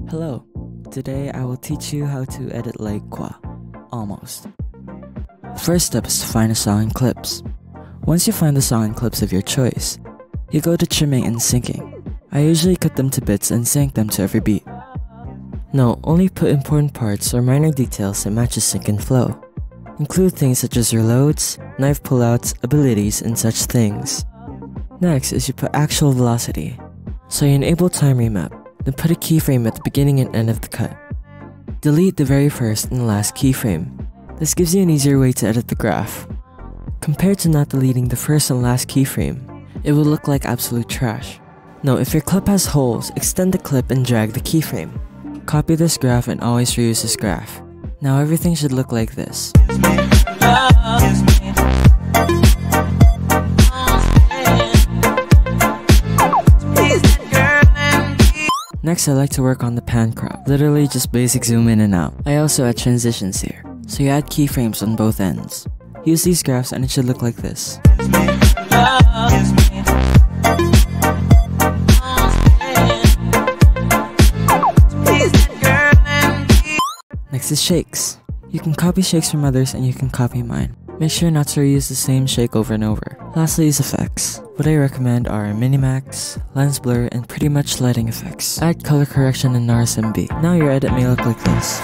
Hello, today I will teach you how to edit like Qua, almost. The first step is to find a song and clips. Once you find the song and clips of your choice, you go to trimming and syncing. I usually cut them to bits and sync them to every beat. No, only put important parts or minor details that match the sync and flow. Include things such as your loads, knife pullouts, abilities, and such things. Next is you put actual velocity. So you enable time remap, then put a keyframe at the beginning and end of the cut. Delete the very first and last keyframe. This gives you an easier way to edit the graph. Compared to not deleting the first and last keyframe, it will look like absolute trash. Now, if your clip has holes, extend the clip and drag the keyframe. Copy this graph and always reuse this graph. Now everything should look like this. Next, I like to work on the pan crop, literally just basic zoom in and out. I also add transitions here, so you add keyframes on both ends. Use these graphs and it should look like this. Next is shakes. You can copy shakes from others and you can copy mine. Make sure not to reuse the same shake over and over. Lastly is effects. What I recommend are minimax, lens blur, and pretty much lighting effects. Add color correction and RSMB. Now your edit may look like this.